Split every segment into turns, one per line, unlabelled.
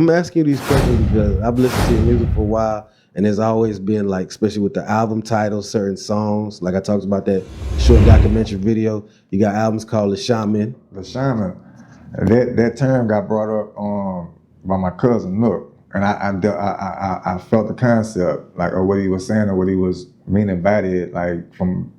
I'm asking you these questions because I've listened to your music for a while, and there's always been like, especially with the album titles, certain songs. Like I talked about that short documentary video. You got albums called The Shahman.
The Shahman. That term got brought up by my cousin Nook. And I felt the concept, like, or what he was saying, or what he was meaning by it, like from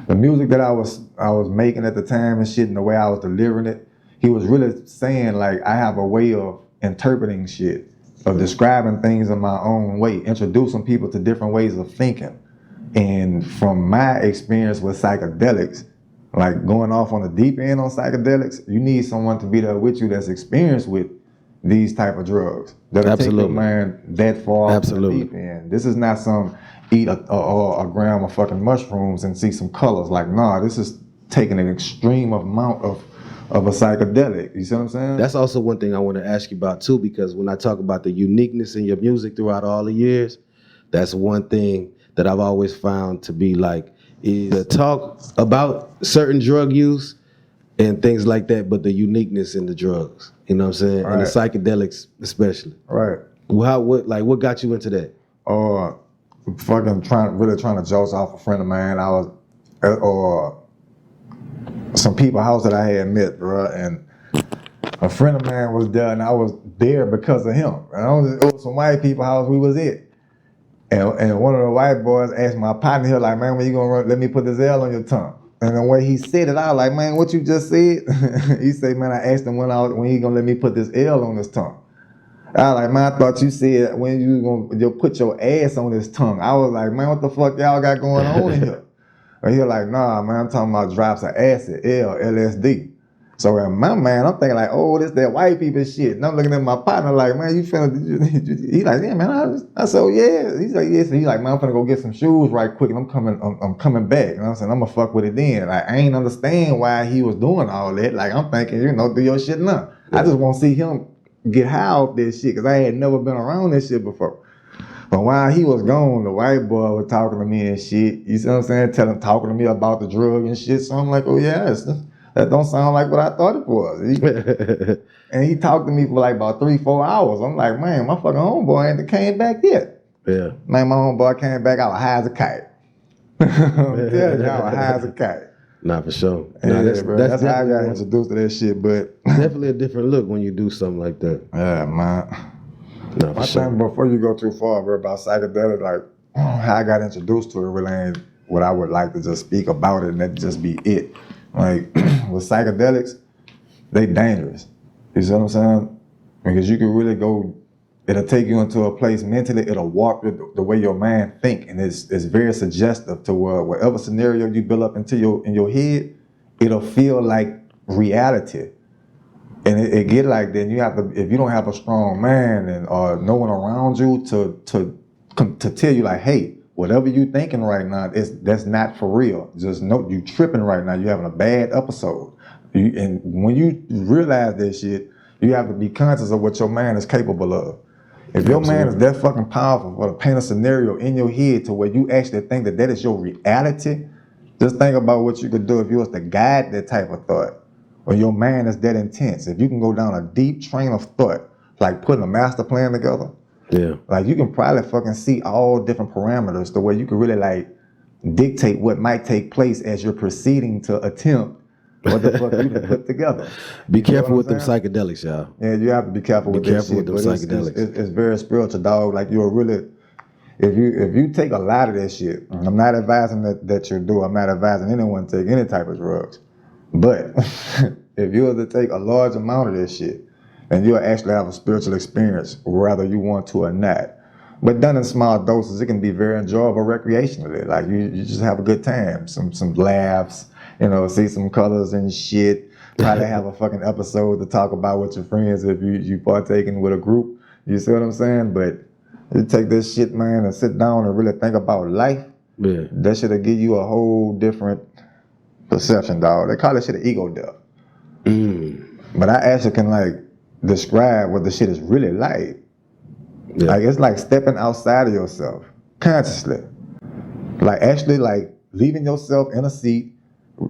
the music that I was making at the time and shit, and the way I was delivering it. He was really saying, like, I have a way of interpreting shit, of describing things in my own way, introducing people to different ways of thinking. And from my experience with psychedelics, like going off on the deep end on psychedelics, you need someone to be there with you that's experienced with these type of drugs that'll take your mind that far off the deep end. This is not some eat a gram of fucking mushrooms and see some colors. Like, nah, this is taking an extreme amount of a psychedelic. You see what I'm saying?
That's also one thing I want to ask you about too, because when I talk about the uniqueness in your music throughout all the years, that's one thing that I've always found to be like, is to talk about certain drug use and things like that, but the uniqueness in the drugs. You know what I'm saying? Right. And the psychedelics especially.
Right.
What got you into that?
Fucking trying to jolt off a friend of mine. I was some people house that I had met, bro, and a friend of mine was there, and I was there because of him. And it was some white people house we was at. And one of the white boys asked my partner, he was like, man, when you gonna let me put this L on your tongue? And the way he said it, I was like, man, what you just said? He said, man, I asked him when he gonna let me put this L on his tongue. I was like, man, I thought you said when you gonna put your ass on his tongue. I was like, man, what the fuck y'all got going on in here? And he was like, nah, man, I'm talking about drops of acid, LSD. So in my mind, I'm thinking like, oh, this that white people shit. And I'm looking at my partner like, man, you finna, he like, yeah, man, I said, oh, yeah. He's like, yeah. So he's like, man, I'm finna go get some shoes right quick and I'm coming back. You know what I'm saying? I'm gonna fuck with it then. Like, I ain't understand why he was doing all that. Like, I'm thinking, do your shit now. Yeah. I just wanna see him get high off this shit, cause I had never been around this shit before. But while he was gone, the white boy was talking to me and shit. You see what I'm saying? Talking to me about the drug and shit. So I'm like, oh, yeah, that don't sound like what I thought it was. And he talked to me for like about 3-4 hours. I'm like, man, my fucking homeboy ain't came back yet.
Yeah.
Man, my homeboy came back, I was high as a kite. I'm telling you, I was high as a kite.
Nah, for sure.
Yeah, that's how I got introduced to that shit, but
definitely a different look when you do something like that.
Yeah, man.
No,
my thing, before you go too far, bro, about psychedelic, like how I got introduced to it really ain't what I would like to just speak about it and that just be it. Like with psychedelics, they dangerous. You see what I'm saying? Because you can really go, it'll take you into a place mentally, it'll warp the way your mind think, and it's very suggestive to whatever scenario you build up in your head, it'll feel like reality. And it get like that. You have to, if you don't have a strong man and or no one around you to tell you like, hey, whatever you thinking right now, that's not for real. Just know you tripping right now. You having a bad episode. And when you realize that shit, you have to be conscious of what your man is capable of. If your man is that fucking powerful for to paint a scenario in your head to where you actually think that is your reality, just think about what you could do if you was to guide that type of thought. Or your mind is that intense. If you can go down a deep train of thought, like putting a master plan together,
yeah, like
you can probably fucking see all different parameters the way you can really like dictate what might take place as you're proceeding to attempt what the fuck you can put together.
Be careful with them psychedelics, y'all.
Yeah, you have to be careful with that shit.
With them psychedelics.
It's very spiritual, dog. Like you're really, if you take a lot of that shit, I'm not advising that you do. I'm not advising anyone to take any type of drugs. But if you were to take a large amount of this shit, and you'll actually have a spiritual experience, whether you want to or not. But done in small doses, it can be very enjoyable recreationally. Like you just have a good time, some laughs, see some colors and shit. Probably have a fucking episode to talk about with your friends if you partaking with a group. You see what I'm saying? But you take this shit, man, and sit down and really think about life.
Yeah.
That shit'll give you a whole different perception, dog. They call that shit an ego death. But I actually can like describe what the shit is really like. Yeah. Like it's like stepping outside of yourself consciously. Like actually like leaving yourself in a seat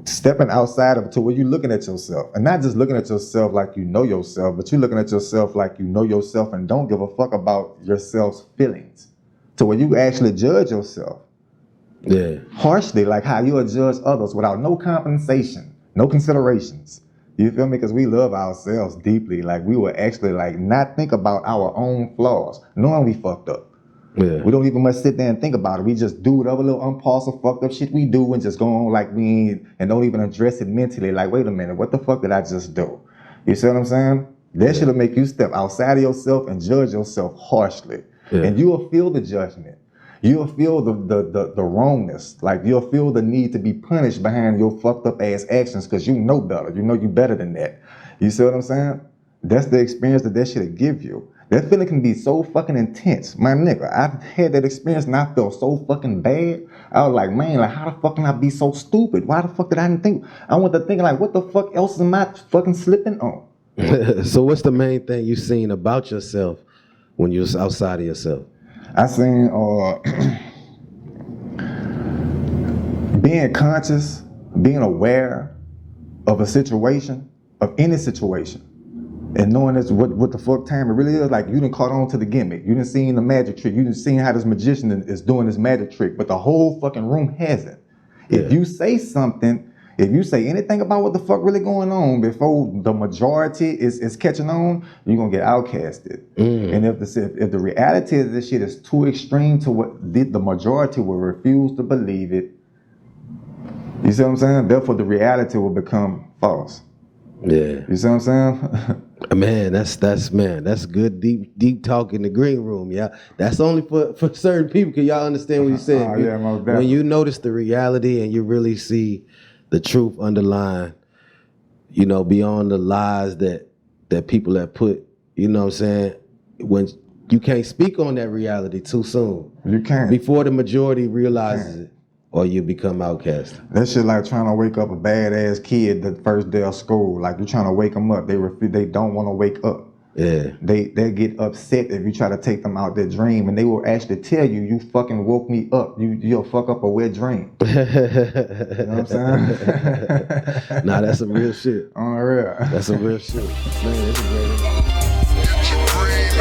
stepping outside of to where you're looking at yourself, and not just looking at yourself like you know yourself, but you're looking at yourself like you know yourself and don't give a fuck about yourself's feelings, to where you actually judge yourself harshly, like how you'll judge others without no compensation, no considerations. You feel me? Because we love ourselves deeply. Like we will actually like not think about our own flaws, knowing we fucked up.
Yeah.
We don't even much sit there and think about it. We just do whatever little impulsive fucked up shit we do and just go on like we ain't, and don't even address it mentally. Like, wait a minute, what the fuck did I just do? You see what I'm saying? That shit'll make you step outside of yourself and judge yourself harshly. Yeah. And you'll feel the judgment. You'll feel the wrongness. Like you'll feel the need to be punished behind your fucked up ass actions because you know better. You know you better than that. You see what I'm saying? That's the experience that shit'll give you. That feeling can be so fucking intense. My nigga, I've had that experience and I felt so fucking bad. I was like, man, like how the fuck can I be so stupid? Why the fuck did I didn't think? I went to thinking like, what the fuck else am I fucking slipping on?
So what's the main thing you seen about yourself when you was outside of yourself?
I seen being conscious, being aware of a situation, of any situation, and knowing that's what the fuck time it really is. Like you done caught on to the gimmick. You done seen the magic trick. You done seen how this magician is doing this magic trick, but the whole fucking room hasn't. Yeah. If you say something, if you say anything about what the fuck really going on before the majority is catching on, you're gonna get outcasted. And if the reality of this shit is too extreme to what the majority will refuse to believe it, you see what I'm saying? Therefore, the reality will become false.
Yeah.
You see what I'm saying?
Man, that's good deep talk in the green room, yeah. That's only for certain people. Can y'all understand what you said?
Yeah, most definitely.
When you notice the reality and you really see the truth underlying, you know, beyond the lies that people have put, you know what I'm saying? When you can't speak on that reality too soon.
You can't.
Before the majority realizes it, or you become outcast.
That shit like trying to wake up a badass kid the first day of school. Like you're trying to wake them up. They don't want to wake up.
Yeah. They
get upset if you try to take them out their dream, and they will actually tell you, you fucking woke me up. You'll fuck up a wet dream. You know what I'm saying?
Nah, that's some real shit.
On the real.
That's some real shit. Man, that's a great